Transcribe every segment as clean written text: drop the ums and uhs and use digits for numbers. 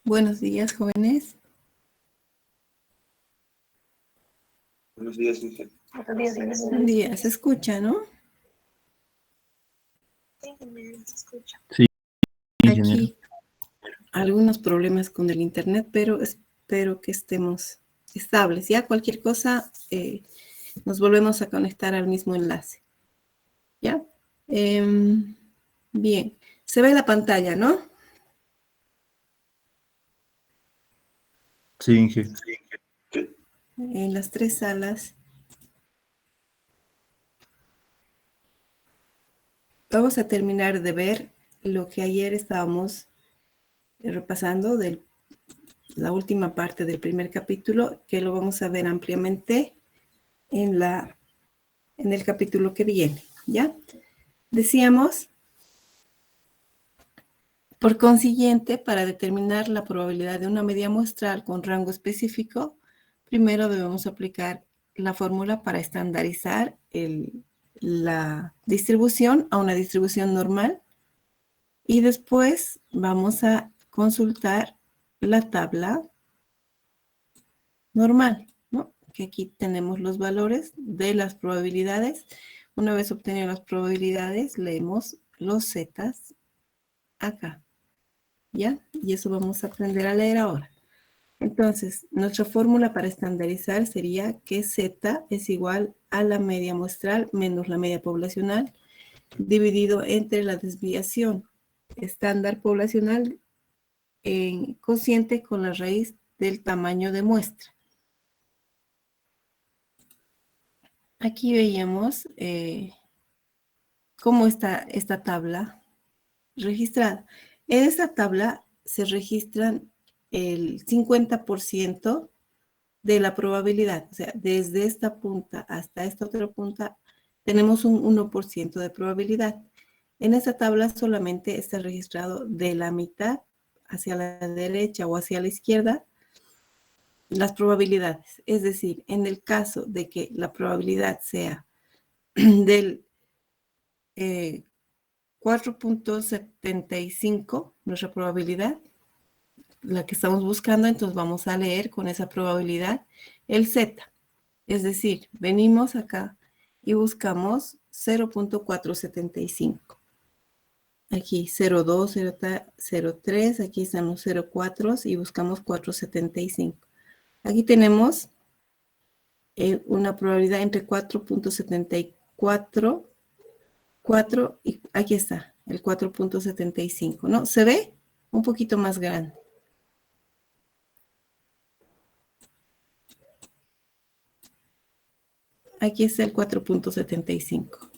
Buenos días, jóvenes. Buenos días, Inge. Buenos días, se escucha, ¿no? Sí, se escucha. Sí, ingeniero. Aquí algunos problemas con el internet, pero espero que estemos estables. Ya cualquier cosa, nos volvemos a conectar al mismo enlace. ¿Ya? Bien, se ve la pantalla, ¿no? Sí, Inge. En las tres salas. Vamos a terminar de ver lo que ayer estábamos repasando de la última parte del primer capítulo, que lo vamos a ver ampliamente en el capítulo que viene, ¿ya? Decíamos, por consiguiente, para determinar la probabilidad de una media muestral con rango específico, primero debemos aplicar la fórmula para estandarizar la distribución a una distribución normal y después vamos a consultar la tabla normal, ¿no? Que aquí tenemos los valores de las probabilidades. Una vez obtenido las probabilidades, leemos los zetas acá, ¿ya? Y eso vamos a aprender a leer ahora. Entonces, nuestra fórmula para estandarizar sería que z es igual a la media muestral menos la media poblacional dividido entre la desviación estándar poblacional cociente con la raíz del tamaño de muestra. Aquí veíamos cómo está esta tabla registrada. En esta tabla se registran el 50% de la probabilidad. O sea, desde esta punta hasta esta otra punta tenemos un 1% de probabilidad. En esta tabla solamente está registrado de la mitad hacia la derecha o hacia la izquierda las probabilidades. Es decir, en el caso de que la probabilidad sea del 4.75, nuestra probabilidad, la que estamos buscando, entonces vamos a leer con esa probabilidad el Z. Es decir, venimos acá y buscamos 0.475. Aquí 0.2, 0.3, aquí están los 0.4 y buscamos 4.75. Aquí tenemos una probabilidad entre 4.74, 4 y aquí está, el 4.75, ¿no? ¿Se ve? Un poquito más grande. Aquí está el 4.75.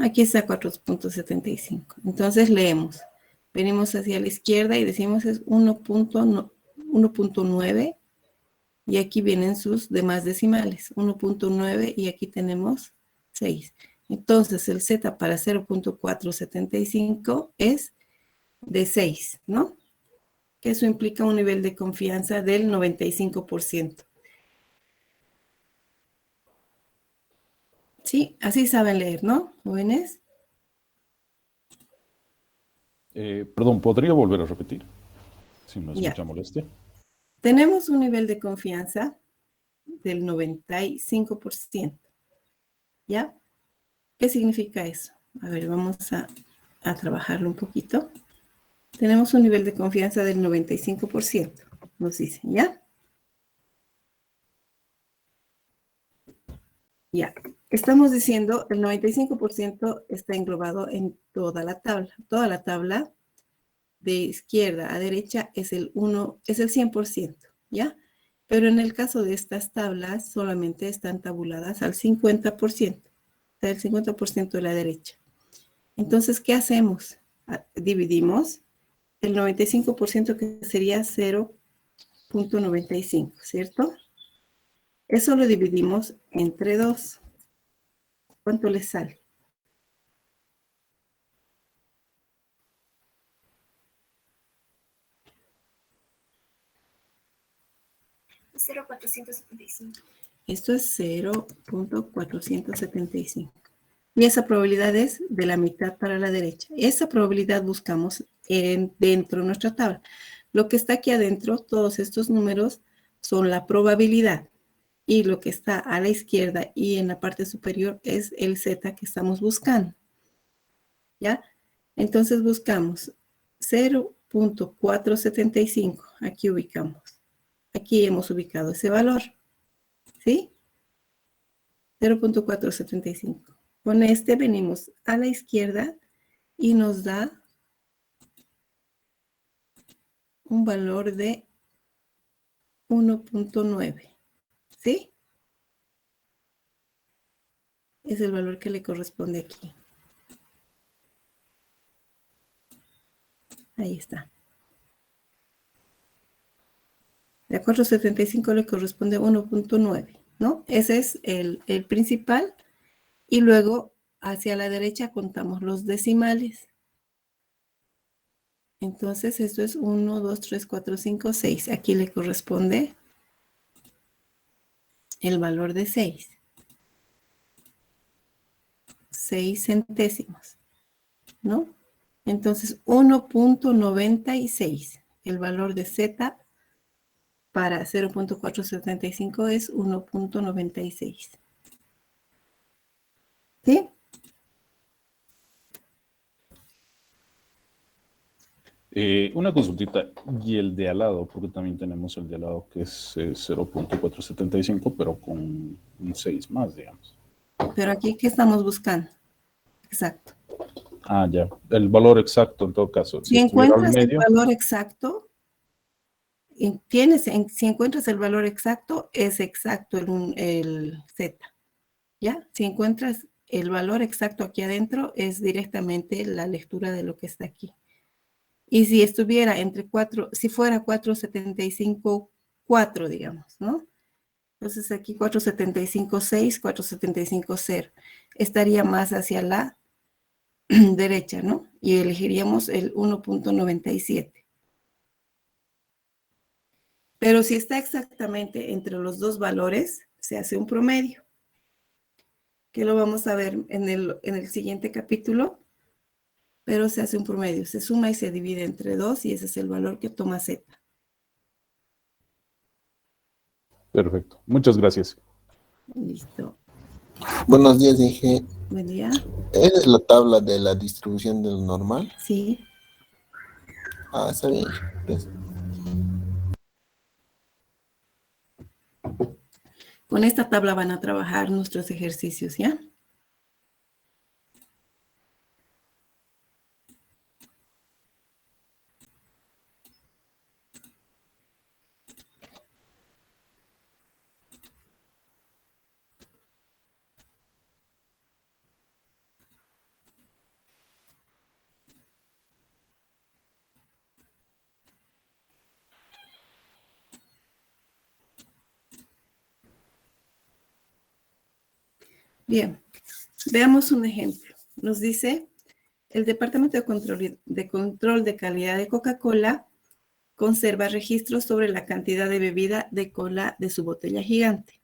Aquí está 4.75. Entonces leemos. Venimos hacia la izquierda y decimos es 1.9 y aquí vienen sus demás decimales. 1.9 y aquí tenemos 6. Entonces el Z para 0.475 es de 6, ¿no? Que eso implica un nivel de confianza del 95%. Sí, así saben leer, ¿no, jóvenes? Perdón, ¿podría volver a repetir? Si no es Ya. mucha molestia. Tenemos un nivel de confianza del 95%. ¿Ya? ¿Qué significa eso? A ver, vamos a trabajarlo un poquito. Tenemos un nivel de confianza del 95%, nos dicen, ¿ya? Ya. Estamos diciendo el 95% está englobado en toda la tabla. Toda la tabla de izquierda a derecha es el 100%, ¿ya? Pero en el caso de estas tablas solamente están tabuladas al 50%, o sea, el 50% de la derecha. Entonces, ¿qué hacemos? Dividimos el 95% que sería 0.95, ¿cierto? Eso lo dividimos entre 2. ¿Cuánto le sale? 0.475. Esto es 0.475. Y esa probabilidad es de la mitad para la derecha. Esa probabilidad buscamos dentro de nuestra tabla. Lo que está aquí adentro, todos estos números, son la probabilidad. Y lo que está a la izquierda y en la parte superior es el Z que estamos buscando. ¿Ya? Entonces buscamos 0.475. Aquí ubicamos. Aquí hemos ubicado ese valor. ¿Sí? 0.475. Con este venimos a la izquierda y nos da un valor de 1.9. ¿Sí? Es el valor que le corresponde aquí. Ahí está. De 475 le corresponde 1.9, ¿no? Ese es el principal. Y luego hacia la derecha contamos los decimales. Entonces esto es 1, 2, 3, 4, 5, 6. Aquí le corresponde el valor de 6. 6 centésimos, ¿no? Entonces 1.96. El valor de Z para 0.475 es 1.96. ¿Sí? Una consultita, y el de al lado, porque también tenemos el de al lado que es 0.475, pero con un 6 más, digamos. Pero aquí, ¿qué estamos buscando? Exacto. Ah, ya. El valor exacto, en todo caso. Si estuviera al encuentras el medio, valor exacto, si encuentras el valor exacto, es exacto el Z. ¿Ya? Si encuentras el valor exacto aquí adentro, es directamente la lectura de lo que está aquí. Y si estuviera entre 4, si fuera 475, 4, digamos, ¿no? Entonces aquí 475, 6, 475, 0. Estaría más hacia la derecha, ¿no? Y elegiríamos el 1.97. Pero si está exactamente entre los dos valores, se hace un promedio, que lo vamos a ver en el siguiente capítulo, pero se hace un promedio, se suma y se divide entre 2 y ese es el valor que toma Z. perfecto. Muchas gracias. Listo. Buenos días, dije. Buen día. ¿Es la tabla de la distribución del normal? Sí. Ah, está bien. Pues, Con esta tabla van a trabajar nuestros ejercicios, ¿ya? Bien, veamos un ejemplo. Nos dice, el Departamento de Control de Calidad de Coca-Cola conserva registros sobre la cantidad de bebida de cola de su botella gigante.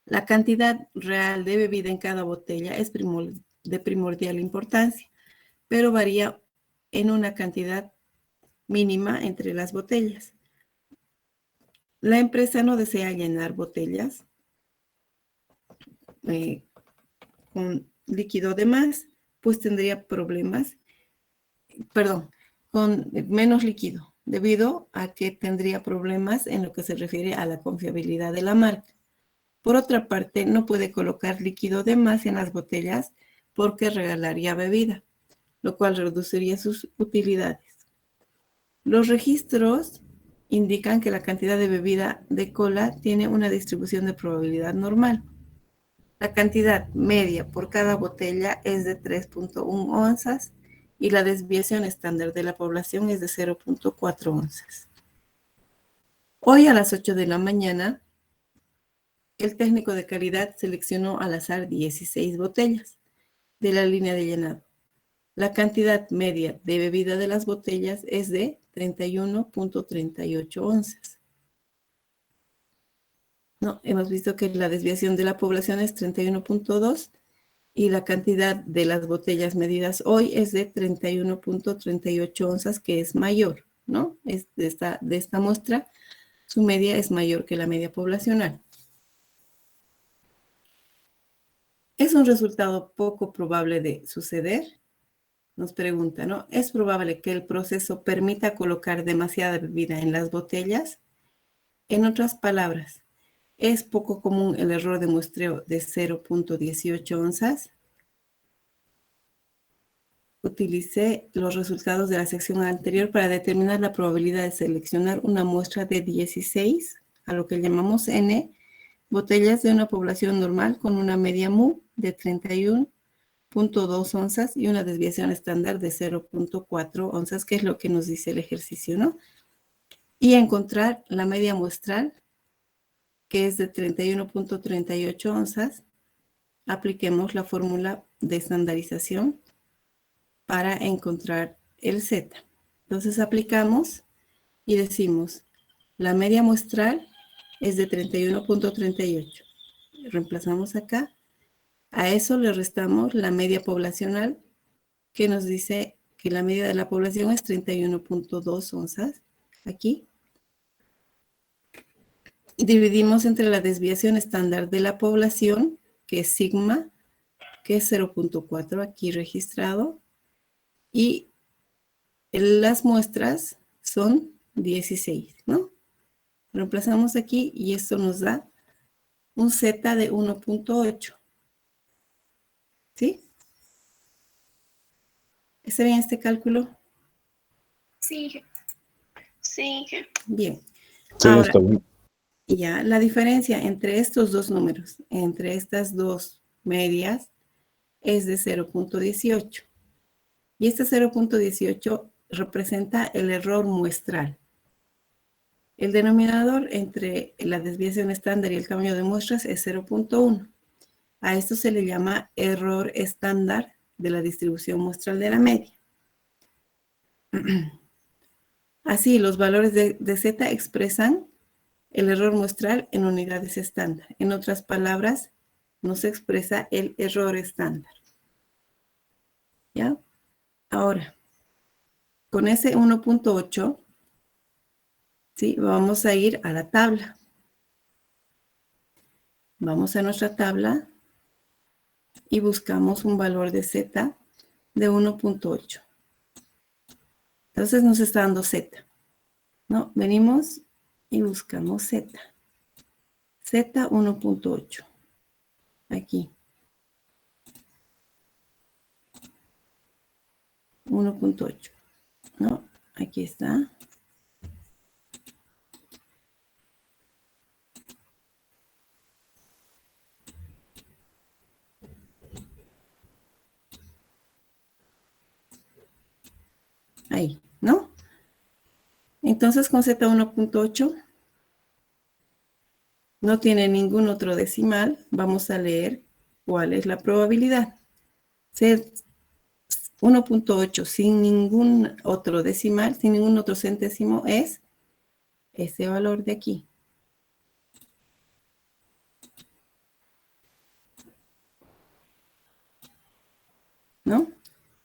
La cantidad real de bebida en cada botella es de primordial importancia, pero varía en una cantidad mínima entre las botellas. La empresa no desea llenar botellas con líquido de más, pues tendría problemas, con menos líquido, debido a que tendría problemas en lo que se refiere a la confiabilidad de la marca. Por otra parte, no puede colocar líquido de más en las botellas porque regalaría bebida, lo cual reduciría sus utilidades. Los registros indican que la cantidad de bebida de cola tiene una distribución de probabilidad normal. La cantidad media por cada botella es de 3.1 onzas y la desviación estándar de la población es de 0.4 onzas. Hoy a las 8 de la mañana, el técnico de calidad seleccionó al azar 16 botellas de la línea de llenado. La cantidad media de bebida de las botellas es de 31.38 onzas. No, hemos visto que la desviación de la población es 31.2 y la cantidad de las botellas medidas hoy es de 31.38 onzas, que es mayor, ¿no? De esta muestra, su media es mayor que la media poblacional. ¿Es un resultado poco probable de suceder? Nos pregunta, ¿no? ¿Es probable que el proceso permita colocar demasiada bebida en las botellas? En otras palabras, ¿es poco común el error de muestreo de 0.18 onzas? Utilicé los resultados de la sección anterior para determinar la probabilidad de seleccionar una muestra de 16, a lo que llamamos N, botellas de una población normal con una media mu de 31.2 onzas y una desviación estándar de 0.4 onzas, que es lo que nos dice el ejercicio, ¿no? Y encontrar la media muestral, que es de 31.38 onzas. Apliquemos la fórmula de estandarización para encontrar el Z. Entonces aplicamos y decimos, la media muestral es de 31.38. Reemplazamos acá. A eso le restamos la media poblacional, que nos dice que la media de la población es 31.2 onzas. Aquí. Y dividimos entre la desviación estándar de la población, que es sigma, que es 0.4 aquí registrado, y las muestras son 16, ¿no? Reemplazamos aquí y esto nos da un Z de 1.8. ¿Sí? ¿Está bien este cálculo? Sí. Sí. Bien. Sí, Ahora, está bien. ya la diferencia entre estos dos números, entre estas dos medias, es de 0.18. Y este 0.18 representa el error muestral. El denominador entre la desviación estándar y el tamaño de muestras es 0.1. A esto se le llama error estándar de la distribución muestral de la media. Así, los valores de Z expresan el error muestral en unidades estándar. En otras palabras, nos expresa el error estándar. ¿Ya? Ahora, con ese 1.8, ¿sí? Vamos a ir a la tabla. Vamos a nuestra tabla y buscamos un valor de Z de 1.8. Entonces nos está dando Z, ¿no? Venimos y buscamos Z. Z 1.8. Aquí. 1.8. ¿No? Aquí está. Ahí, ¿no? Entonces con Z 1.8 no tiene ningún otro decimal. Vamos a leer cuál es la probabilidad. Ser 1.8 sin ningún otro decimal, sin ningún otro centésimo, es ese valor de aquí. ¿No?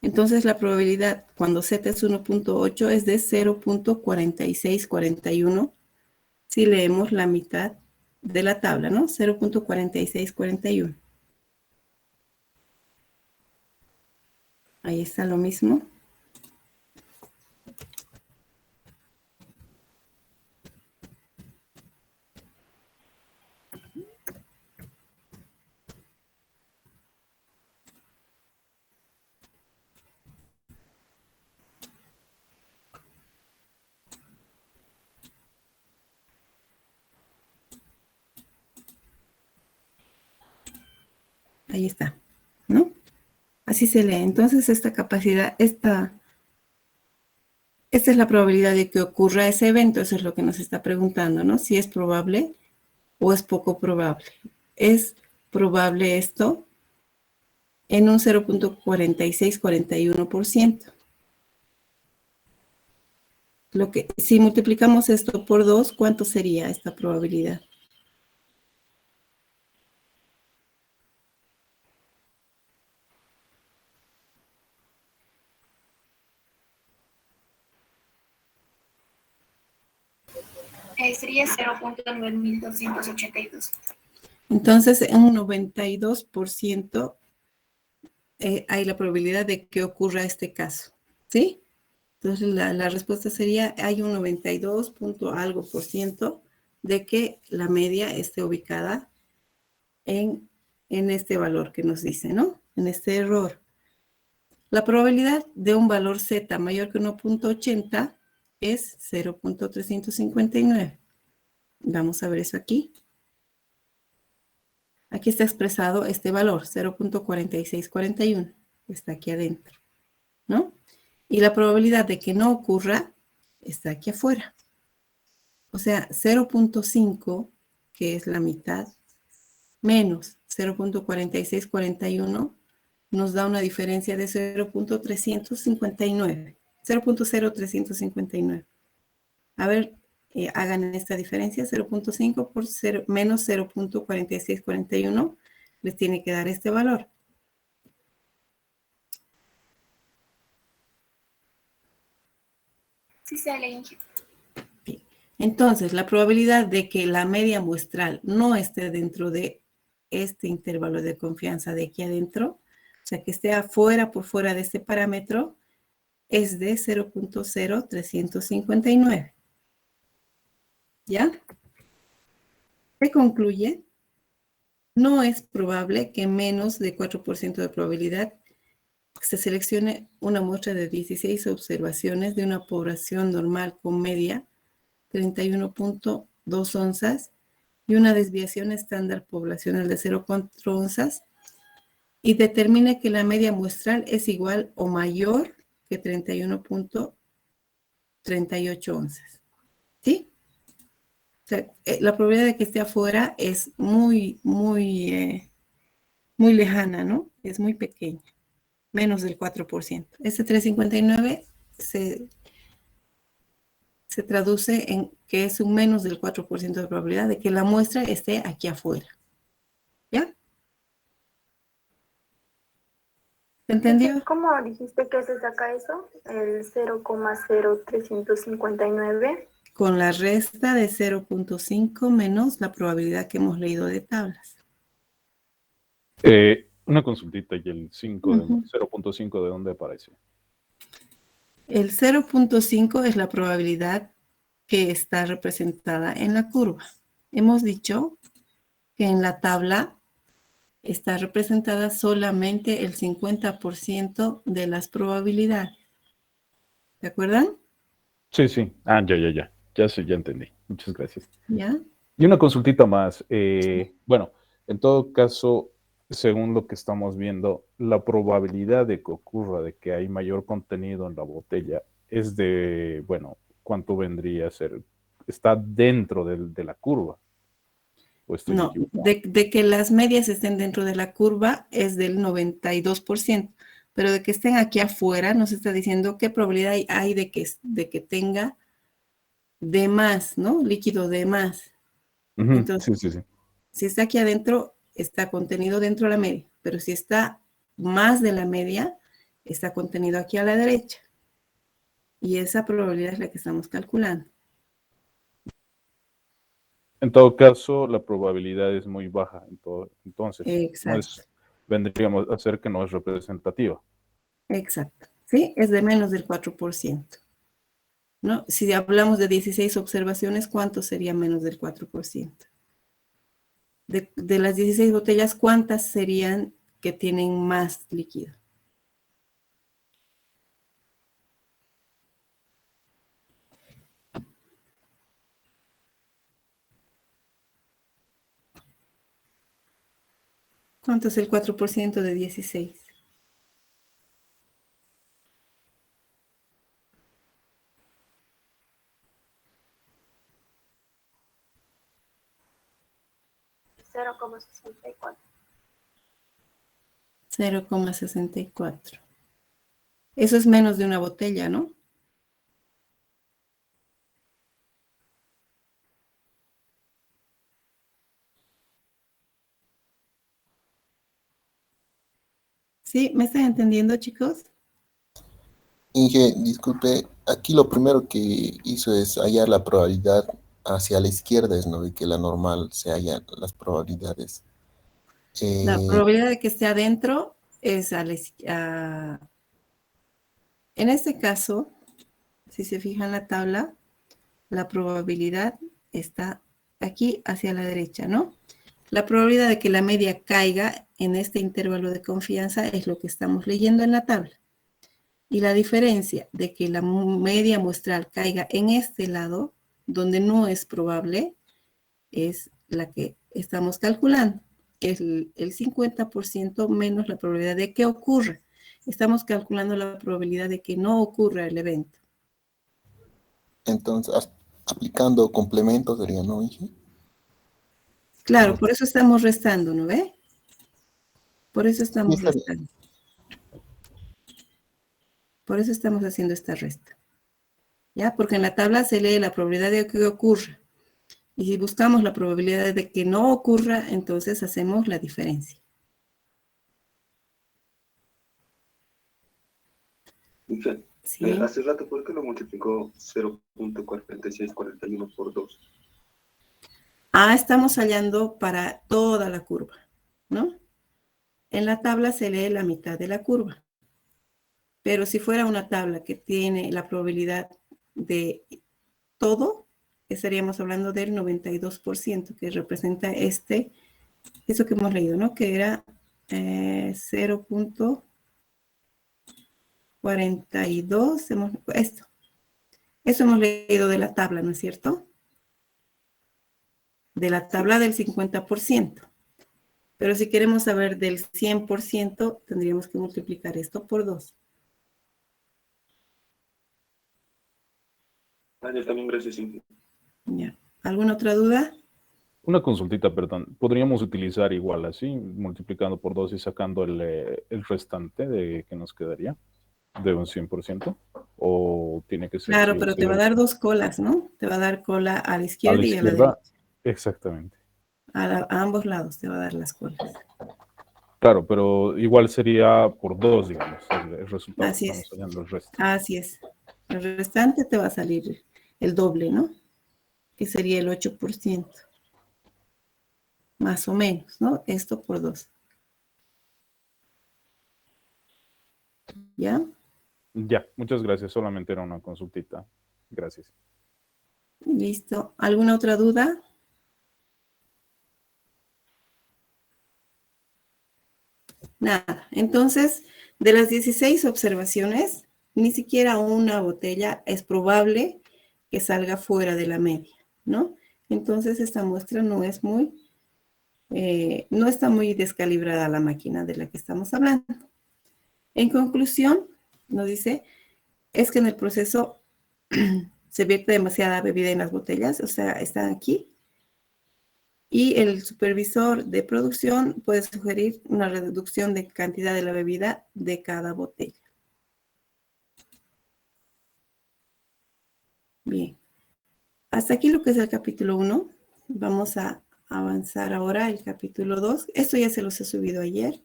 Entonces la probabilidad cuando Z es 1.8 es de 0.4641 si leemos la mitad de la tabla, ¿no? 0.4641. Ahí está lo mismo. Ahí está, ¿no? Así se lee. Entonces esta capacidad, esta es la probabilidad de que ocurra ese evento. Eso es lo que nos está preguntando, ¿no? Si es probable o es poco probable. Es probable esto en un 0.4641%. Si multiplicamos esto por 2, ¿cuánto sería esta probabilidad? Sería 0.9282. Entonces, en un 92% hay la probabilidad de que ocurra este caso, ¿sí? Entonces, la respuesta sería, hay un 92 punto algo por ciento de que la media esté ubicada en este valor que nos dice, ¿no? En este error. La probabilidad de un valor Z mayor que 1.80 es 0.359. Vamos a ver eso aquí. Aquí está expresado este valor, 0.4641. Está aquí adentro, ¿no? Y la probabilidad de que no ocurra está aquí afuera. O sea, 0.5, que es la mitad, menos 0.4641, nos da una diferencia de 0.359. 0.0359. A ver, hagan esta diferencia, 0.5 por 0, menos 0.4641, les tiene que dar este valor. Sí sale, Inge. Bien. Entonces, la probabilidad de que la media muestral no esté dentro de este intervalo de confianza de aquí adentro, o sea, que esté afuera, por fuera de este parámetro, es de 0.0359. ¿Ya? Se concluye, no es probable que menos de 4% de probabilidad se seleccione una muestra de 16 observaciones de una población normal con media 31.2 onzas y una desviación estándar poblacional de 0.4 onzas y determine que la media muestral es igual o mayor que 31.38 onzas. ¿Sí? O sea, la probabilidad de que esté afuera es muy lejana, ¿no? Es muy pequeña, menos del 4%. Este 359 se traduce en que es un menos del 4% de probabilidad de que la muestra esté aquí afuera. ¿Ya? ¿Se entendió? ¿Cómo dijiste que se saca eso? El 0,0359. Con la resta de 0.5 menos la probabilidad que hemos leído de tablas. Una consultita, y el 0.5 ¿de dónde aparece? El 0.5 es la probabilidad que está representada en la curva. Hemos dicho que en la tabla está representada solamente el 50% de las probabilidades. ¿De acuerdan? Sí, sí. Ah, ya. Ya sé, ya entendí. Muchas gracias. ¿Ya? Y una consultita más. Bueno, en todo caso, según lo que estamos viendo, la probabilidad de que ocurra, de que hay mayor contenido en la botella, es de, bueno, ¿cuánto vendría a ser? ¿Está dentro de la curva? ¿O estoy No, equivocado? de que las medias estén dentro de la curva es del 92%, pero de que estén aquí afuera nos está diciendo qué probabilidad hay de que tenga de más, ¿no? Líquido de más. Entonces, Sí. si está aquí adentro, está contenido dentro de la media, pero si está más de la media, está contenido aquí a la derecha. Y esa probabilidad es la que estamos calculando. En todo caso, la probabilidad es muy baja. Entonces, Exacto. vendríamos a ser que no es representativa. Exacto. Sí, es de menos del 4%. ¿No? Si hablamos de 16 observaciones, ¿cuánto sería menos del 4%? De las 16 botellas, ¿cuántas serían que tienen más líquido? ¿Cuánto es el 4% de 16? $0,64. 0,64. Eso es menos de una botella, ¿no? ¿Sí? ¿Me están entendiendo, chicos? Inge, disculpe, aquí lo primero que hizo es hallar la probabilidad hacia la izquierda es, ¿no? De que la normal se hallan las probabilidades. La Eh, probabilidad de que esté adentro es en este caso, si se fija en la tabla, la probabilidad está aquí hacia la derecha, ¿no? La probabilidad de que la media caiga en este intervalo de confianza es lo que estamos leyendo en la tabla. Y la diferencia de que la media muestral caiga en este lado, donde no es probable, es la que estamos calculando, que es el 50% menos la probabilidad de que ocurra. Estamos calculando la probabilidad de que no ocurra el evento. entonces, aplicando complementos sería, ¿no, Inge? Claro, por eso estamos restando, ¿no ve? Por eso Sí, estamos está bien. restando. Por eso estamos haciendo esta resta. ¿Ya? Porque en la tabla se lee la probabilidad de que ocurra. Y si buscamos la probabilidad de que no ocurra, entonces hacemos la diferencia. Inge, ¿Sí? hace rato, ¿por qué lo multiplicó 0.4641 por 2? Estamos hallando para toda la curva, ¿no? En la tabla se lee la mitad de la curva. Pero si fuera una tabla que tiene la probabilidad de todo, estaríamos hablando del 92%, que representa eso que hemos leído, ¿no? Que era 0.42, esto. Eso hemos leído de la tabla, ¿no es cierto? De la tabla del 50%. Pero si queremos saber del 100%, tendríamos que multiplicar esto por 2. Yo también, gracias, Inge. ¿Ya? ¿Alguna otra duda? Una consultita, perdón. ¿Podríamos utilizar igual así, multiplicando por 2 y sacando el restante de que nos quedaría de un 100%? ¿O tiene que ser Claro, sí o pero sí te va a dar dos colas, ¿no? Te va a dar cola a la a la izquierda y a la izquierda? derecha. Exactamente. A ambos lados te va a dar las colas. Claro, pero igual sería por 2, digamos, el resultado. Así Estamos es. hallando el resto. Así es. El restante te va a salir el doble, ¿no? Que sería el 8%. Más o menos, ¿no? Esto por 2. ¿Ya? Ya, muchas gracias. Solamente era una consultita. Gracias. Listo. ¿Alguna otra duda? Nada. Entonces, de las 16 observaciones, ni siquiera una botella es probable que salga fuera de la media, ¿no? Entonces, esta muestra no es no está muy descalibrada la máquina de la que estamos hablando. En conclusión, nos dice, es que en el proceso se vierte demasiada bebida en las botellas, o sea, están aquí, y el supervisor de producción puede sugerir una reducción de cantidad de la bebida de cada botella. Bien, hasta aquí lo que es el capítulo 1. Vamos a avanzar ahora al capítulo 2. Esto ya se los he subido ayer.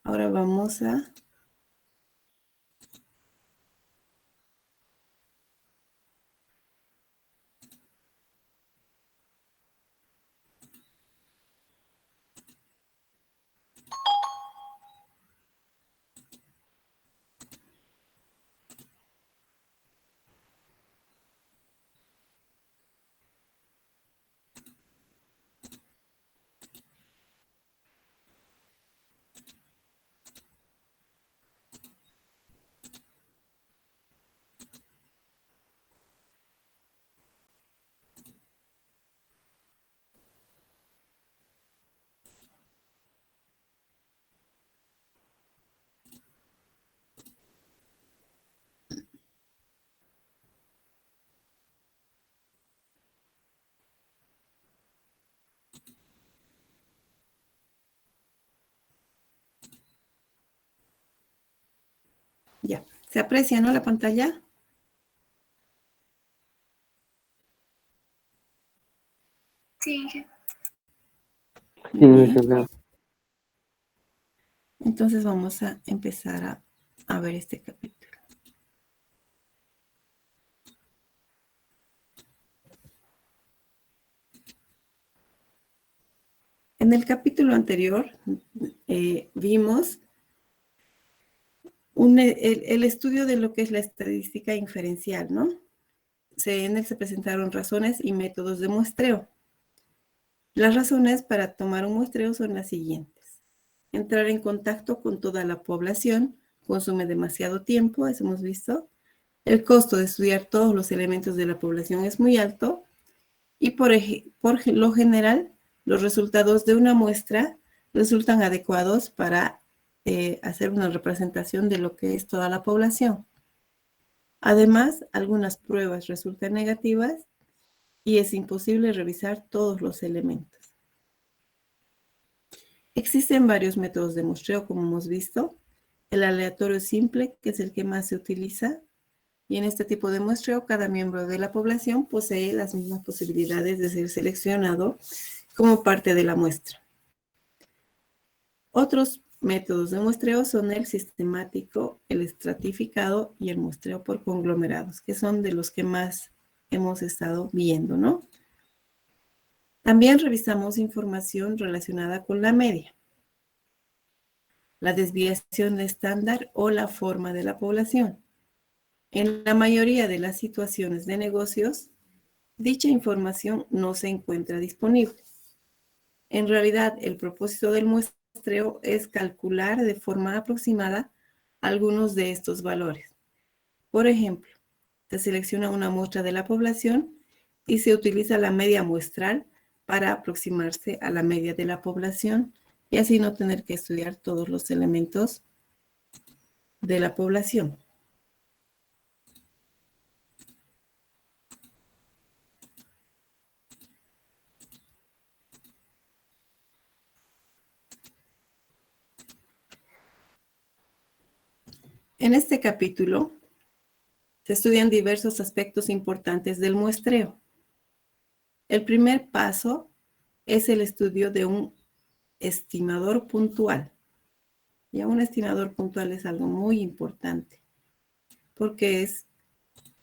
Ahora vamos a... Ya, ¿se aprecia, no, la pantalla? Sí. Bien. Entonces vamos a empezar a a ver este capítulo. En el capítulo anterior vimos el estudio de lo que es la estadística inferencial, ¿no? En él se presentaron razones y métodos de muestreo. Las razones para tomar un muestreo son las siguientes. Entrar en contacto con toda la población consume demasiado tiempo, eso hemos visto. El costo de estudiar todos los elementos de la población es muy alto y por lo general los resultados de una muestra resultan adecuados para hacer una representación de lo que es toda la población. Además, algunas pruebas resultan negativas y es imposible revisar todos los elementos. Existen varios métodos de muestreo, como hemos visto. El aleatorio simple, que es el que más se utiliza. Y en este tipo de muestreo, cada miembro de la población posee las mismas posibilidades de ser seleccionado como parte de la muestra. Otros métodos de muestreo son el sistemático, el estratificado y el muestreo por conglomerados, que son de los que más hemos estado viendo, ¿no? También revisamos información relacionada con la media, la desviación estándar o la forma de la población. En la mayoría de las situaciones de negocios, dicha información no se encuentra disponible. En realidad, el propósito del muestreo es calcular de forma aproximada algunos de estos valores. Por ejemplo, se selecciona una muestra de la población y se utiliza la media muestral para aproximarse a la media de la población y así no tener que estudiar todos los elementos de la población. En este capítulo se estudian diversos aspectos importantes del muestreo. El primer paso es el estudio de un estimador puntual. Ya un estimador puntual es algo muy importante porque es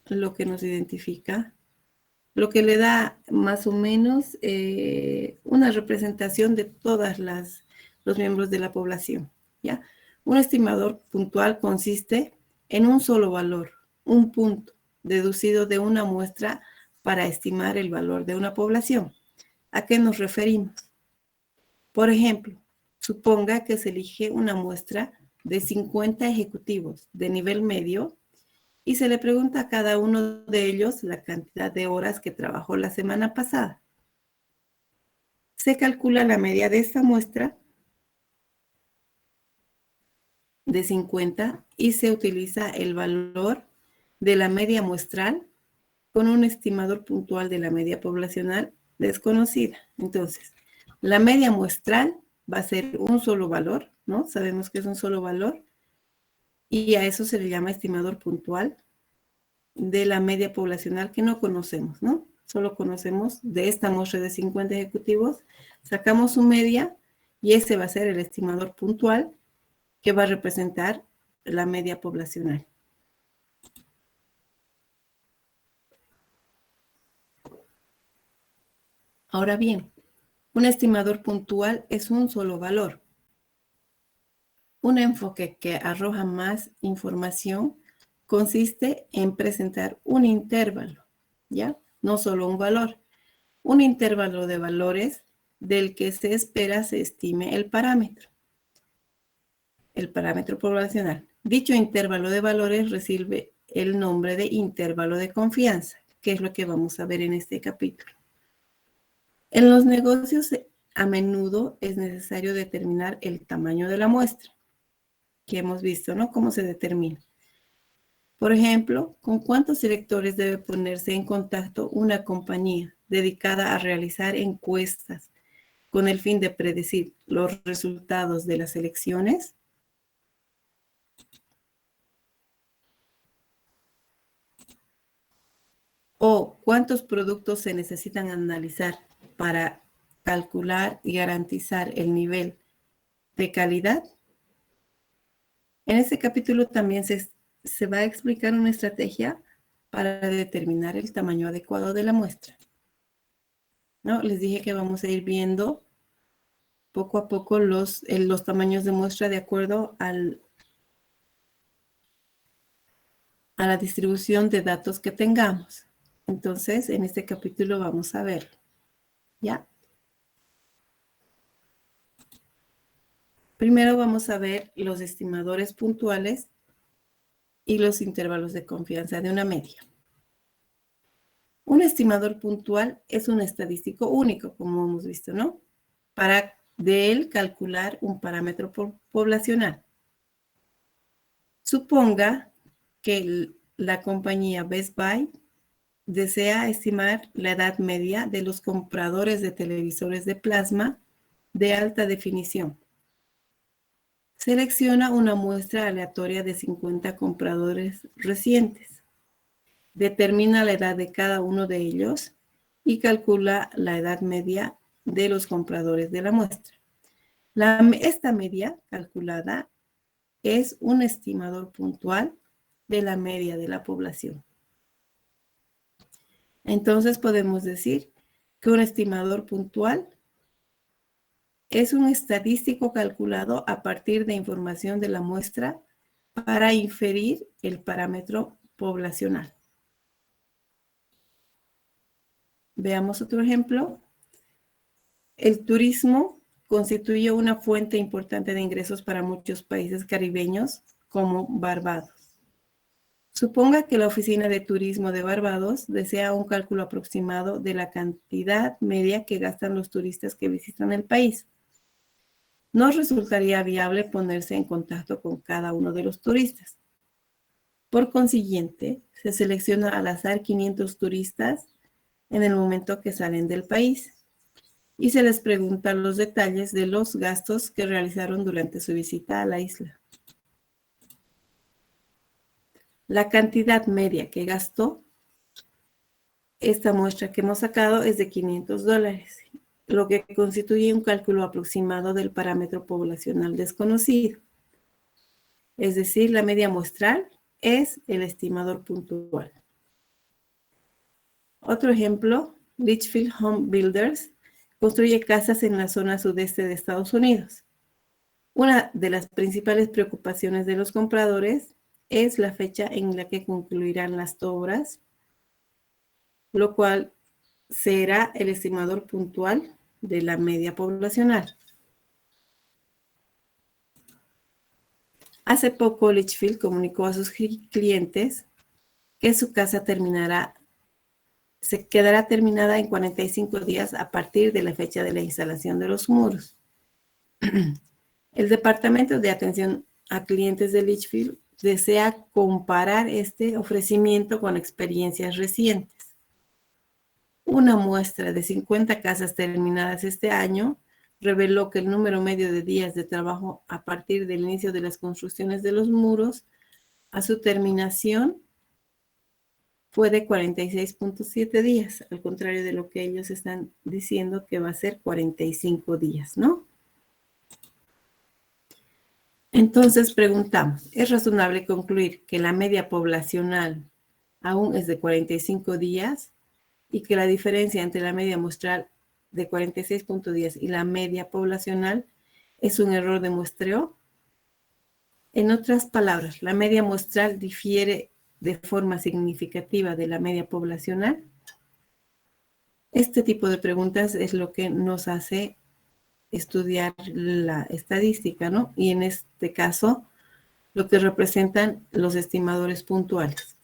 lo que nos identifica, lo que le da más o menos una representación de todos los miembros de la población, ¿ya? Un estimador puntual consiste en un solo valor, un punto, deducido de una muestra para estimar el valor de una población. ¿A qué nos referimos? Por ejemplo, suponga que se elige una muestra de 50 ejecutivos de nivel medio y se le pregunta a cada uno de ellos la cantidad de horas que trabajó la semana pasada. Se calcula la media de esta muestra de 50 y se utiliza el valor de la media muestral con un estimador puntual de la media poblacional desconocida. Entonces, la media muestral va a ser un solo valor, ¿no? Sabemos que es un solo valor y a eso se le llama estimador puntual de la media poblacional que no conocemos, ¿no? Solo conocemos de esta muestra de 50 ejecutivos, sacamos su media y ese va a ser el estimador puntual que va a representar la media poblacional. Ahora bien, un estimador puntual es un solo valor. Un enfoque que arroja más información consiste en presentar un intervalo, ¿ya? No solo un valor. Un intervalo de valores del que se espera se estime el parámetro poblacional. Dicho intervalo de valores recibe el nombre de intervalo de confianza, que es lo que vamos a ver en este capítulo. En los negocios, a menudo es necesario determinar el tamaño de la muestra, que hemos visto, ¿no? ¿Cómo se determina? Por ejemplo, ¿con cuántos directores debe ponerse en contacto una compañía dedicada a realizar encuestas con el fin de predecir los resultados de las elecciones? ¿O cuántos productos se necesitan analizar para calcular y garantizar el nivel de calidad? En este capítulo también se va a explicar una estrategia para determinar el tamaño adecuado de la muestra, ¿no? Les dije que vamos a ir viendo poco a poco los tamaños de muestra de acuerdo a la distribución de datos que tengamos. Entonces, en este capítulo vamos a verlo, ¿ya? Primero vamos a ver los estimadores puntuales y los intervalos de confianza de una media. Un estimador puntual es un estadístico único, como hemos visto, ¿no? Para de él calcular un parámetro poblacional. Suponga que la compañía Best Buy desea estimar la edad media de los compradores de televisores de plasma de alta definición. Selecciona una muestra aleatoria de 50 compradores recientes. Determina la edad de cada uno de ellos y calcula la edad media de los compradores de la muestra. Esta media calculada es un estimador puntual de la media de la población. Entonces podemos decir que un estimador puntual es un estadístico calculado a partir de información de la muestra para inferir el parámetro poblacional. Veamos otro ejemplo. El turismo constituye una fuente importante de ingresos para muchos países caribeños como Barbados. Suponga que la Oficina de Turismo de Barbados desea un cálculo aproximado de la cantidad media que gastan los turistas que visitan el país. No resultaría viable ponerse en contacto con cada uno de los turistas. Por consiguiente, se selecciona al azar 500 turistas en el momento que salen del país y se les pregunta los detalles de los gastos que realizaron durante su visita a la isla. La cantidad media que gastó esta muestra que hemos sacado es de $500, lo que constituye un cálculo aproximado del parámetro poblacional desconocido. Es decir, la media muestral es el estimador puntual. Otro ejemplo, Litchfield Home Builders construye casas en la zona sudeste de Estados Unidos. Una de las principales preocupaciones de los compradores es la fecha en la que concluirán las obras, lo cual será el estimador puntual de la media poblacional. Hace poco, Litchfield comunicó a sus clientes que su casa se quedará terminada en 45 días a partir de la fecha de la instalación de los muros. El Departamento de Atención a Clientes de Litchfield desea comparar este ofrecimiento con experiencias recientes. Una muestra de 50 casas terminadas este año reveló que el número medio de días de trabajo a partir del inicio de las construcciones de los muros a su terminación fue de 46.7 días, al contrario de lo que ellos están diciendo que va a ser 45 días, ¿no? Entonces preguntamos, ¿es razonable concluir que la media poblacional aún es de 45 días y que la diferencia entre la media muestral de 46.10 y la media poblacional es un error de muestreo? En otras palabras, ¿la media muestral difiere de forma significativa de la media poblacional? Este tipo de preguntas es lo que nos hace estudiar la estadística, ¿no? Y en este caso, lo que representan los estimadores puntuales.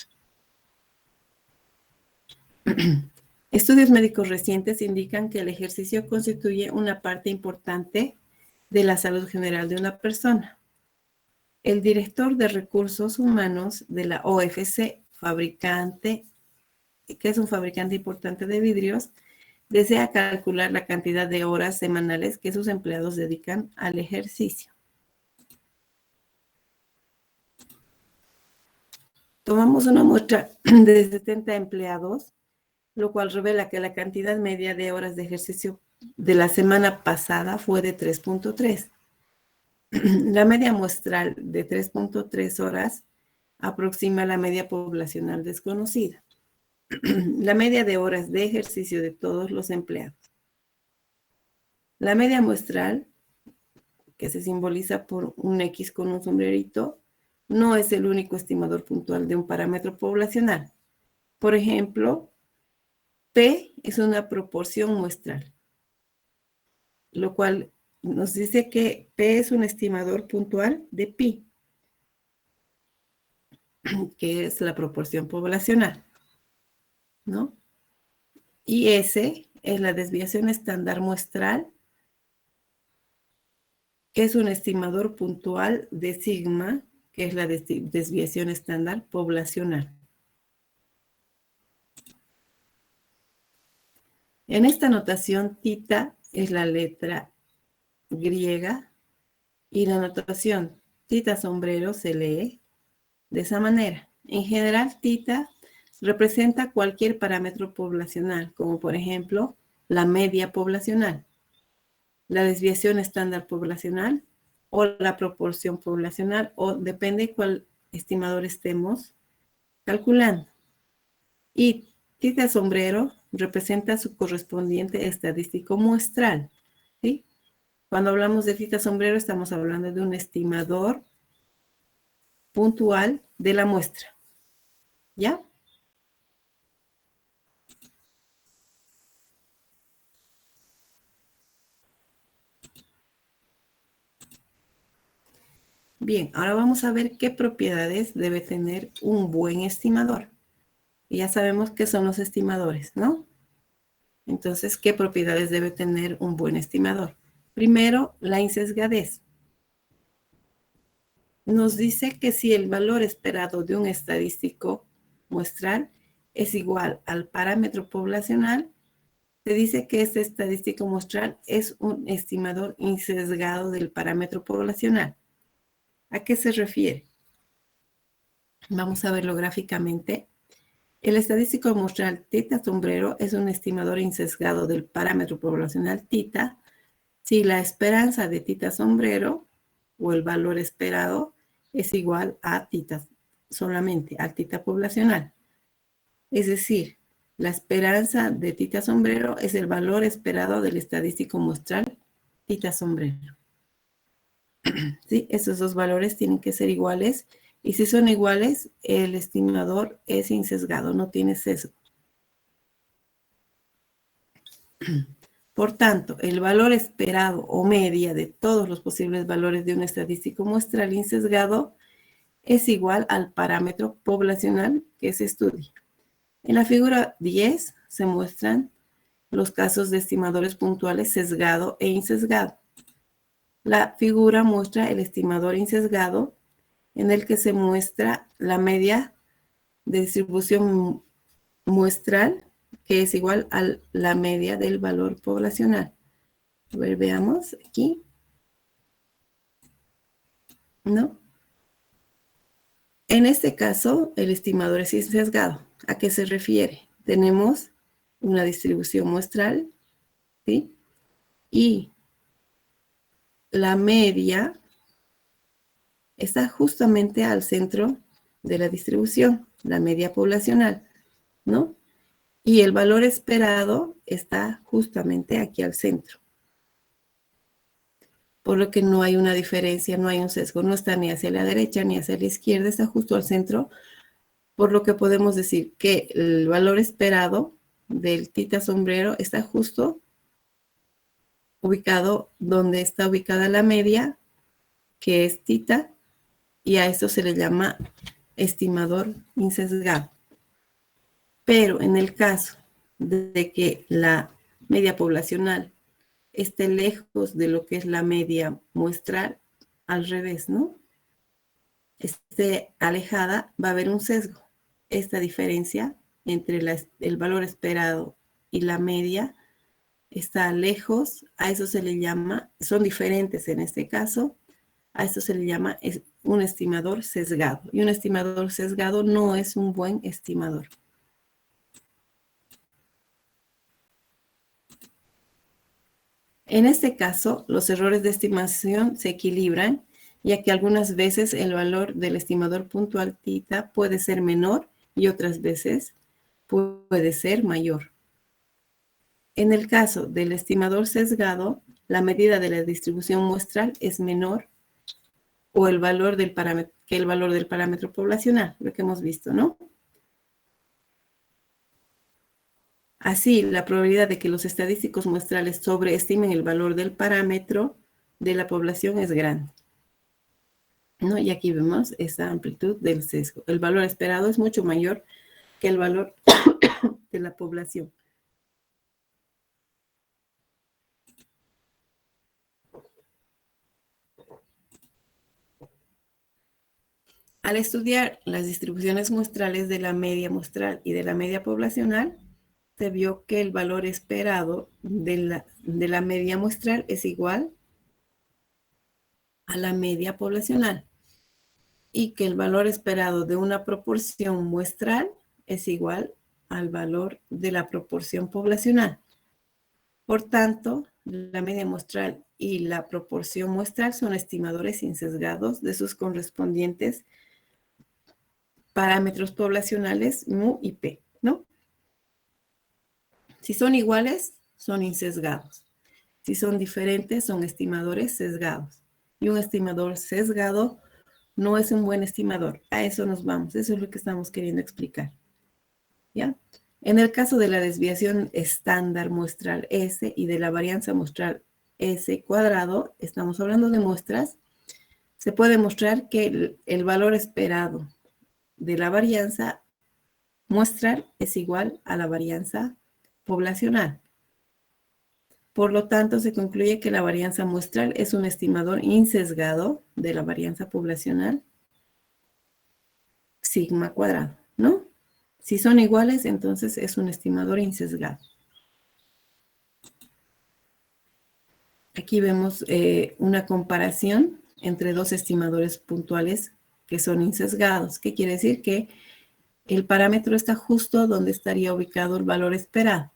Estudios médicos recientes indican que el ejercicio constituye una parte importante de la salud general de una persona. El director de recursos humanos de la OFC, que es un fabricante importante de vidrios, desea calcular la cantidad de horas semanales que sus empleados dedican al ejercicio. Tomamos una muestra de 70 empleados, lo cual revela que la cantidad media de horas de ejercicio de la semana pasada fue de 3.3. La media muestral de 3.3 horas aproxima la media poblacional desconocida. La media de horas de ejercicio de todos los empleados. La media muestral, que se simboliza por un X con un sombrerito, no es el único estimador puntual de un parámetro poblacional. Por ejemplo, P es una proporción muestral, lo cual nos dice que P es un estimador puntual de pi, que es la proporción poblacional, ¿no? Y S es la desviación estándar muestral, que es un estimador puntual de sigma, que es la desviación estándar poblacional. En esta notación, tita es la letra griega y la notación tita sombrero se lee de esa manera. En general, tita representa cualquier parámetro poblacional, como por ejemplo la media poblacional, la desviación estándar poblacional o la proporción poblacional, o depende cuál estimador estemos calculando. Y tita sombrero representa su correspondiente estadístico muestral, ¿sí? Cuando hablamos de tita sombrero estamos hablando de un estimador puntual de la muestra, ¿ya? Bien, ahora vamos a ver qué propiedades debe tener un buen estimador. Y ya sabemos qué son los estimadores, ¿no? Entonces, ¿qué propiedades debe tener un buen estimador? Primero, la insesgadez. Nos dice que si el valor esperado de un estadístico muestral es igual al parámetro poblacional, se dice que este estadístico muestral es un estimador insesgado del parámetro poblacional. ¿A qué se refiere? Vamos a verlo gráficamente. El estadístico muestral tita sombrero es un estimador insesgado del parámetro poblacional tita si la esperanza de tita sombrero o el valor esperado es igual a tita solamente, a tita poblacional. Es decir, la esperanza de tita sombrero es el valor esperado del estadístico muestral tita sombrero. ¿Sí? Esos dos valores tienen que ser iguales. Y si son iguales, el estimador es insesgado, no tiene sesgo. Por tanto, el valor esperado o media de todos los posibles valores de un estadístico muestral insesgado es igual al parámetro poblacional que se estudia. En la figura 10 se muestran los casos de estimadores puntuales sesgado e insesgado. La figura muestra el estimador insesgado, en el que se muestra la media de distribución muestral, que es igual a la media del valor poblacional. A ver, veamos aquí. ¿No? En este caso, el estimador es insesgado. ¿A qué se refiere? Tenemos una distribución muestral, ¿sí? Y la media está justamente al centro de la distribución, la media poblacional, ¿no? Y el valor esperado está justamente aquí al centro. Por lo que no hay una diferencia, no hay un sesgo, no está ni hacia la derecha ni hacia la izquierda, está justo al centro, por lo que podemos decir que el valor esperado del tita sombrero está justo ubicado donde está ubicada la media, que es tita, y a esto se le llama estimador insesgado. Pero en el caso de que la media poblacional esté lejos de lo que es la media muestral, al revés, ¿no? Esté alejada, va a haber un sesgo. Esta diferencia entre el valor esperado y la media está lejos, a eso se le llama, son diferentes en este caso, a esto se le llama un estimador sesgado. Y un estimador sesgado no es un buen estimador. En este caso, los errores de estimación se equilibran, ya que algunas veces el valor del estimador puntual θ puede ser menor y otras veces puede ser mayor. En el caso del estimador sesgado, la medida de la distribución muestral es menor o el valor del parámetro, que el valor del parámetro poblacional, lo que hemos visto, ¿no? Así, la probabilidad de que los estadísticos muestrales sobreestimen el valor del parámetro de la población es grande, ¿no? Y aquí vemos esa amplitud del sesgo. El valor esperado es mucho mayor que el valor de la población. Al estudiar las distribuciones muestrales de la media muestral y de la media poblacional, se vio que el valor esperado de la media muestral es igual a la media poblacional y que el valor esperado de una proporción muestral es igual al valor de la proporción poblacional. Por tanto, la media muestral y la proporción muestral son estimadores insesgados de sus correspondientes parámetros poblacionales mu y p, ¿no? Si son iguales, son insesgados. Si son diferentes, son estimadores sesgados. Y un estimador sesgado no es un buen estimador. A eso nos vamos. Eso es lo que estamos queriendo explicar. ¿Ya? En el caso de la desviación estándar muestral S y de la varianza muestral S cuadrado, estamos hablando de muestras, se puede mostrar que el valor esperado de la varianza muestral es igual a la varianza poblacional. Por lo tanto, se concluye que la varianza muestral es un estimador insesgado de la varianza poblacional sigma cuadrado, ¿no? Si son iguales, entonces es un estimador insesgado. Aquí vemos una comparación entre dos estimadores puntuales que son insesgados. ¿Qué quiere decir? Que el parámetro está justo donde estaría ubicado el valor esperado.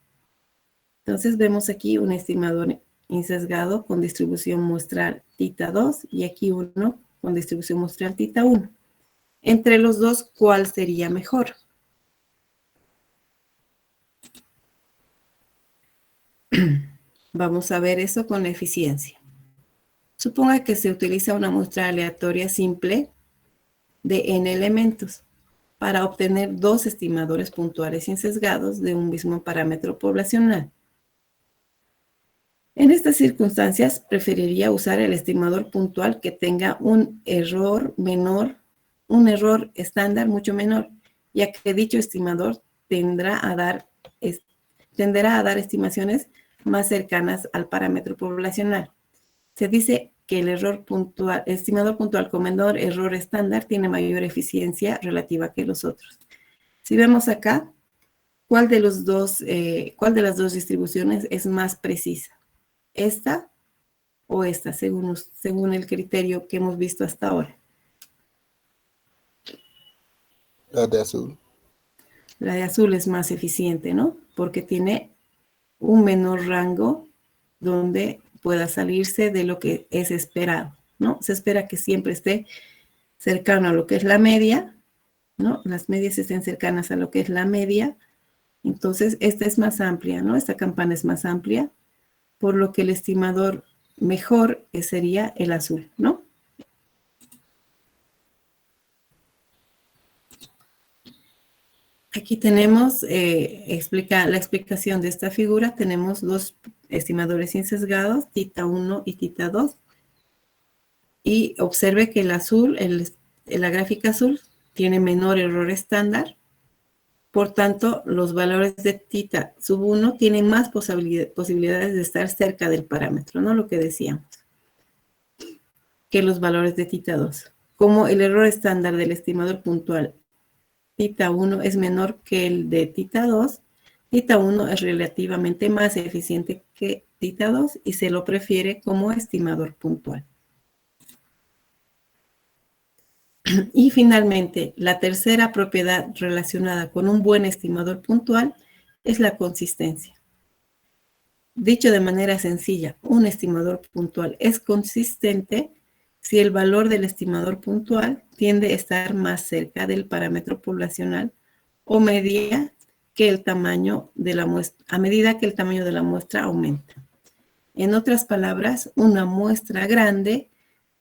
Entonces vemos aquí un estimador insesgado con distribución muestral θ2 y aquí uno con distribución muestral θ1. Entre los dos, ¿cuál sería mejor? Vamos a ver eso con la eficiencia. Suponga que se utiliza una muestra aleatoria simple de n elementos para obtener dos estimadores puntuales insesgados de un mismo parámetro poblacional. En estas circunstancias, preferiría usar el estimador puntual que tenga un error menor, un error estándar mucho menor, ya que dicho estimador tenderá a dar estimaciones más cercanas al parámetro poblacional. Se dice que el estimador puntual con menor error estándar tiene mayor eficiencia relativa que los otros. Si vemos acá, ¿cuál de las dos distribuciones es más precisa? ¿Esta o esta, según el criterio que hemos visto hasta ahora? La de azul. La de azul es más eficiente, ¿no? Porque tiene un menor rango donde pueda salirse de lo que es esperado, ¿no? Se espera que siempre esté cercano a lo que es la media, ¿no? Las medias estén cercanas a lo que es la media. Entonces, esta es más amplia, ¿no? Esta campana es más amplia, por lo que el estimador mejor sería el azul, ¿no? Aquí tenemos la explicación de esta figura. Tenemos dos estimadores insesgados, θ1 y θ2. Y observe que el azul, la gráfica azul, tiene menor error estándar. Por tanto, los valores de θ1 tienen más posibilidades de estar cerca del parámetro, ¿no? Lo que decíamos, que los valores de θ2. Como el error estándar del estimador puntual θ1 es menor que el de θ2, θ1 es relativamente más eficiente que θ2 y se lo prefiere como estimador puntual. Y finalmente, la tercera propiedad relacionada con un buen estimador puntual es la consistencia. Dicho de manera sencilla, un estimador puntual es consistente si el valor del estimador puntual tiende a estar más cerca del parámetro poblacional o media que el tamaño de la muestra, a medida que el tamaño de la muestra aumenta. En otras palabras, una muestra grande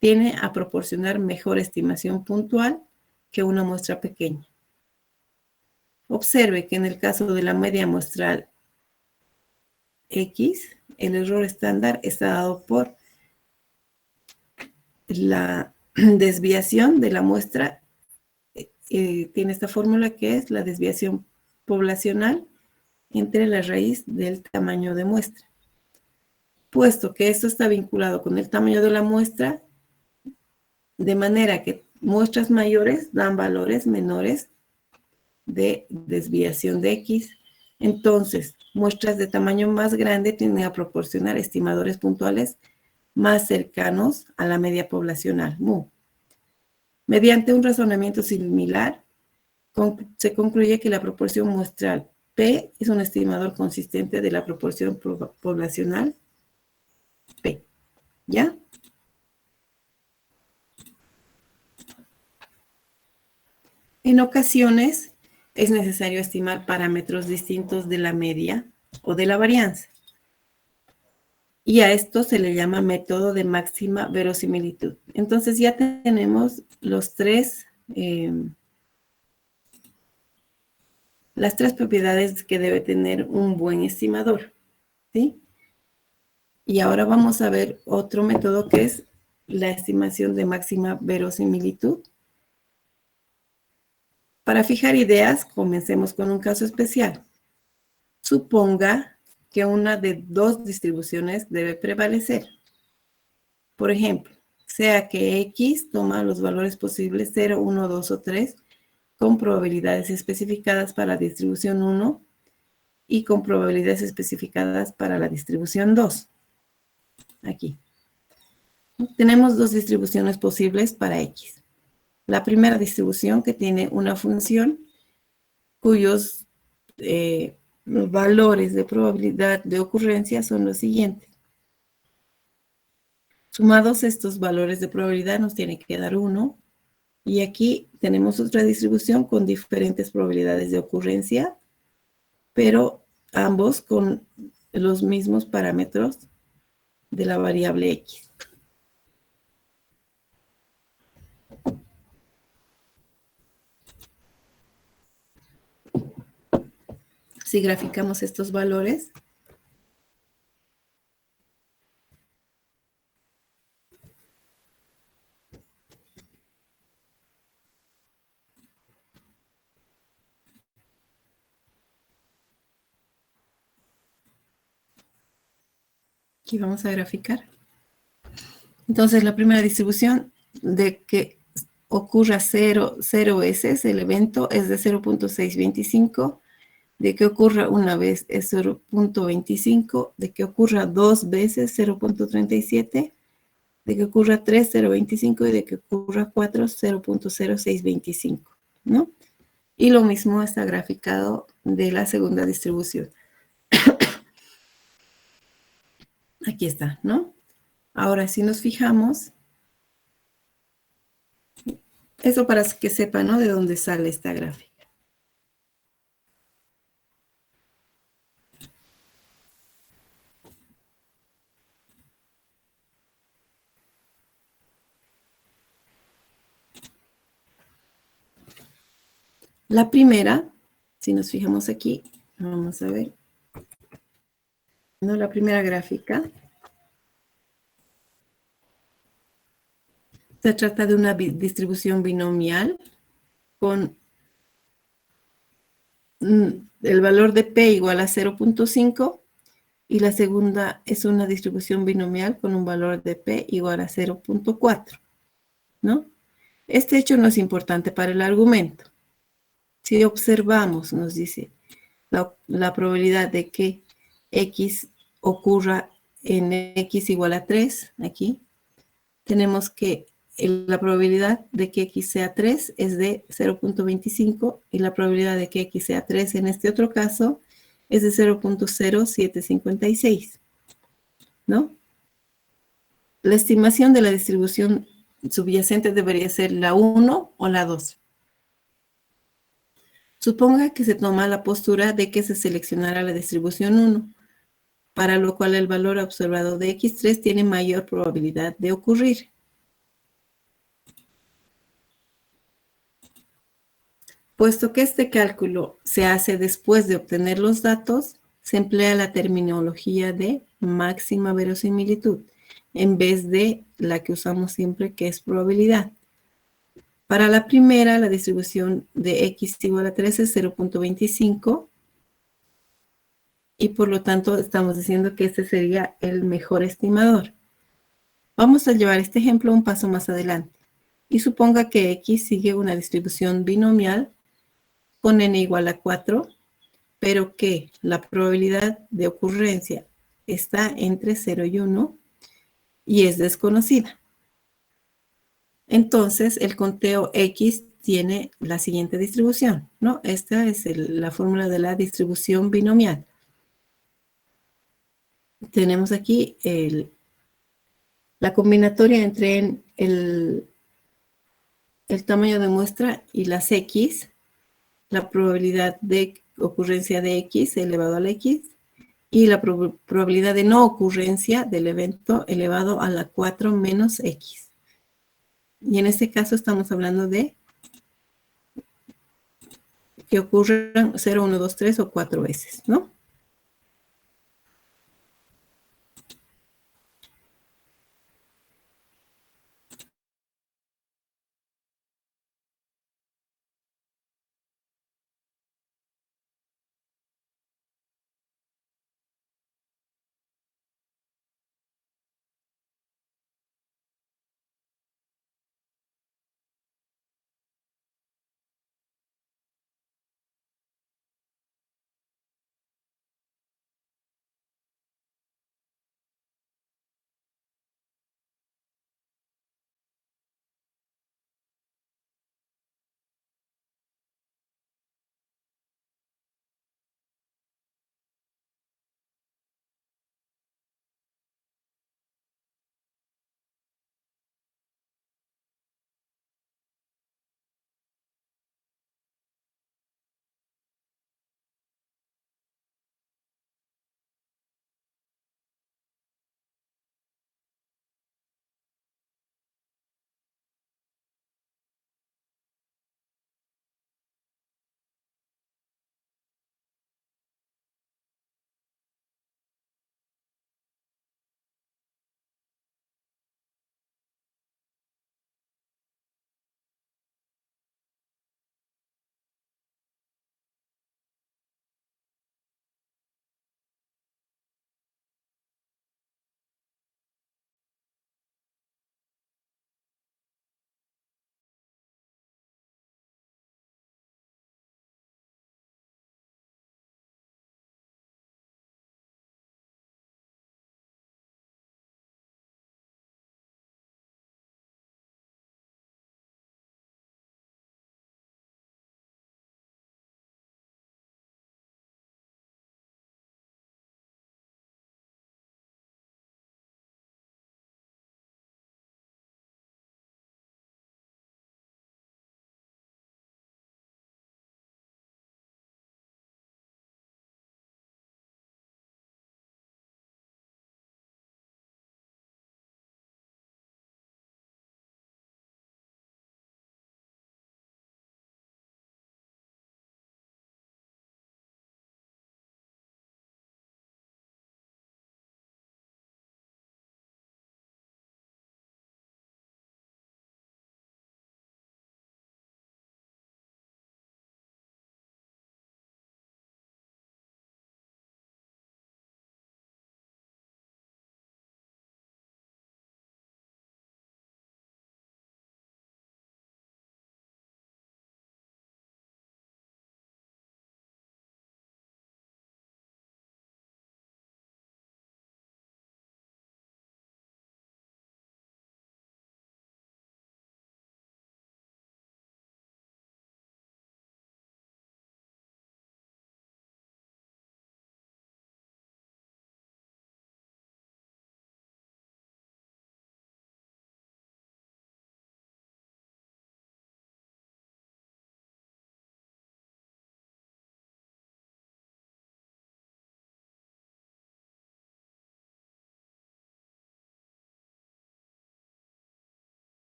tiende a proporcionar mejor estimación puntual que una muestra pequeña. Observe que en el caso de la media muestral X, el error estándar está dado por la desviación de la muestra. Tiene esta fórmula que es la desviación poblacional entre la raíz del tamaño de muestra. Puesto que esto está vinculado con el tamaño de la muestra, de manera que muestras mayores dan valores menores de desviación de X. Entonces, muestras de tamaño más grande tienden a proporcionar estimadores puntuales más cercanos a la media poblacional, mu. Mediante un razonamiento similar, se concluye que la proporción muestral P es un estimador consistente de la proporción poblacional P. ¿Ya? En ocasiones es necesario estimar parámetros distintos de la media o de la varianza. Y a esto se le llama método de máxima verosimilitud. Entonces ya tenemos las tres propiedades que debe tener un buen estimador, ¿sí? Y ahora vamos a ver otro método que es la estimación de máxima verosimilitud. Para fijar ideas, comencemos con un caso especial. Suponga que una de dos distribuciones debe prevalecer. Por ejemplo, sea que X toma los valores posibles 0, 1, 2 o 3 con probabilidades especificadas para la distribución 1 y con probabilidades especificadas para la distribución 2. Aquí. Tenemos dos distribuciones posibles para X. La primera distribución que tiene una función cuyos valores de probabilidad de ocurrencia son los siguientes. Sumados estos valores de probabilidad nos tiene que dar 1. Y aquí tenemos otra distribución con diferentes probabilidades de ocurrencia, pero ambos con los mismos parámetros de la variable X. Si graficamos estos valores, aquí vamos a graficar. Entonces, la primera distribución de que ocurra 0 veces el evento es de 0.625, de que ocurra una vez es 0.25, de que ocurra dos veces 0.37, de que ocurra 3, 0.25 y de que ocurra 4, 0.0625, ¿no? Y lo mismo está graficado de la segunda distribución. Aquí está, ¿no? Ahora, si nos fijamos, eso para que sepan, ¿no?, de dónde sale esta gráfica. La primera, si nos fijamos aquí, vamos a ver, ¿no? La primera gráfica se trata de una distribución binomial con el valor de P igual a 0.5 y la segunda es una distribución binomial con un valor de P igual a 0.4, ¿no? Este hecho no es importante para el argumento. Si observamos, nos dice la probabilidad de que X ocurra en X igual a 3, aquí, tenemos que la probabilidad de que X sea 3 es de 0.25 y la probabilidad de que X sea 3 en este otro caso es de 0.0756. ¿no? La estimación de la distribución subyacente debería ser la 1 o la 2. Suponga que se toma la postura de que se seleccionara la distribución 1, para lo cual el valor observado de X3 tiene mayor probabilidad de ocurrir. Puesto que este cálculo se hace después de obtener los datos, se emplea la terminología de máxima verosimilitud, en vez de la que usamos siempre, que es probabilidad. Para la primera, la distribución de X igual a 3 es 0.25, y por lo tanto estamos diciendo que este sería el mejor estimador. Vamos a llevar este ejemplo un paso más adelante, y suponga que X sigue una distribución binomial con n igual a 4, pero que la probabilidad de ocurrencia está entre 0 y 1 y es desconocida. Entonces, el conteo X tiene la siguiente distribución, ¿no? Esta es la fórmula de la distribución binomial. Tenemos aquí la combinatoria entre el tamaño de muestra y las X, la probabilidad de ocurrencia de X elevado a la X, y la probabilidad de no ocurrencia del evento elevado a la 4 menos X. Y en este caso estamos hablando de que ocurran 0, 1, 2, 3 o 4 veces, ¿no?